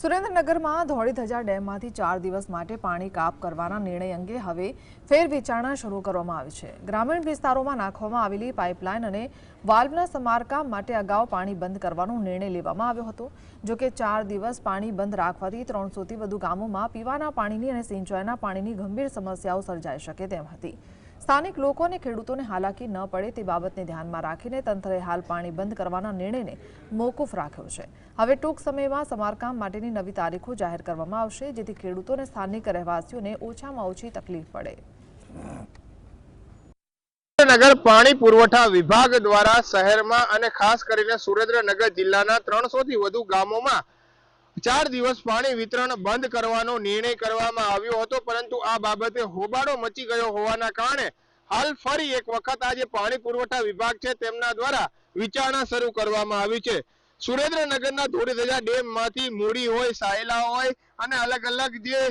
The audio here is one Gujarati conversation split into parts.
સુરેન્દ્રનગરમાં ધોળીધજા ડેમમાંથી 4 દિવસ માટે પાણી કાપ કરવાના નિર્ણય અંગે હવે ફેરવિચારણા શરૂ કરવામાં આવી છે। ગ્રામીણ વિસ્તારોમાં નાખવામાં આવેલી પાઇપલાઇન અને વાલ્વના સમારકામ માટે અગાઉ પાણી બંધ કરવાનો નિર્ણય લેવામાં આવ્યો હતો। જો કે 4 દિવસ પાણી બંધ રાખવાથી 300થી વધુ ગામોમાં પીવાના પાણીની અને સિંચાઈના પાણીની ગંભીર સમસ્યાઓ સર્જાઈ શકે તેમ હતી। સ્થાનિક લોકો અને ખેડૂતોને હાલાકી ન પડે તે બાબતને ધ્યાનમાં રાખીને તંત્રએ હાલ પાણી બંધ કરવાના નિર્ણયને મોકૂફ રાખ્યો છે। હવે ટૂંક સમયમાં સમારકામ માટેની નવી તારીખો જાહેર કરવામાં આવશે, જેથી ખેડૂતોને સ્થાનિક રહેવાસીઓને ઓછામાં ઓછી તકલીફ પડે। સુરેન્દ્રનગર પાણી પુરવઠા વિભાગ દ્વારા શહેરમાં અને ખાસ કરીને સુરેન્દ્રનગર જિલ્લાના 300 થી વધુ ગામોમાં 4 દિવસ પાણી વિતરણ બંધ કરવાનો નિર્ણય કરવામાં આવ્યો હતો, પરંતુ આ બાબતે હોબાળો મચી ગયો હોવાના કારણે હાલ ફરી એક વખત આજે પાણી પુરવઠા વિભાગ છે તેમના દ્વારા વિચારણા શરૂ કરવામાં આવી છે। સુરેન્દ્રનગરના ધોળીધજા ડેમમાંથી મૂડી હોય, સાયલા હોય અને અલગ અલગ જે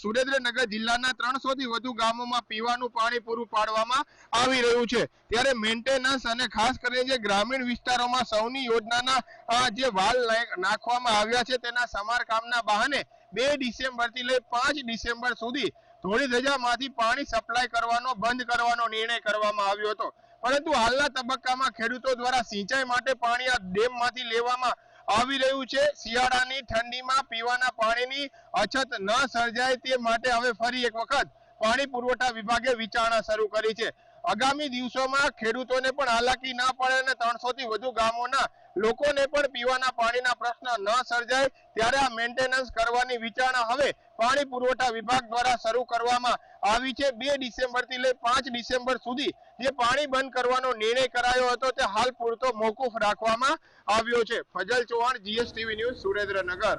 સુરેન્દ્રનગર જિલ્લાના 300 થી વધુ ગામોમાં પીવાનું પાણી પૂરું પાડવામાં આવી રહ્યું છે। ત્યારે મેન્ટેનન્સ અને ખાસ કરીને જે ગ્રામીણ વિસ્તારોમાં સૌની યોજનાના જે વાલ નાખવામાં આવ્યા છે તેના સમારકામના બહાને 2 ડિસેમ્બરથી લઈ 5 ડિસેમ્બર સુધી ધોળીધજામાંથી પાણી સપ્લાય કરવાનો બંધ કરવાનો નિર્ણય કરવામાં આવ્યો હતો, પરંતુ હાલના તબક્કામાં ખેડૂતો દ્વારા સિંચાઈ માટે પાણી આ ડેમમાંથી લેવામાં આવી રહ્યું છે। શિયાળાની ઠંડીમાં પીવાના પાણીની અછત ન સર્જાય તે માટે હવે ફરી એક વખત પાણી પુરવઠા વિભાગે વિચારણા શરૂ કરી છે। આગામી દિવસોમાં ખેડૂતોને પણ હાલાકી ના પડે અને 300 થી વધુ ગામોના લોકોને પણ પીવાના પાણીના પ્રશ્ન ન સર્જાય ત્યારે આ મેન્ટેનન્સ કરવાની વિચારણા હવે પાણી પુરવઠા વિભાગ દ્વારા શરૂ કરવામાં આવી છે। 2 ડિસેમ્બરથી લઈ 5 ડિસેમ્બર સુધી જે પાણી બંધ કરવાનો નિર્ણય કરાયો હતો તે હાલ પૂરતો મોકૂફ રાખવામાં આવ્યો છે। Fazal Chauhan, GSTV news, Surendranagar.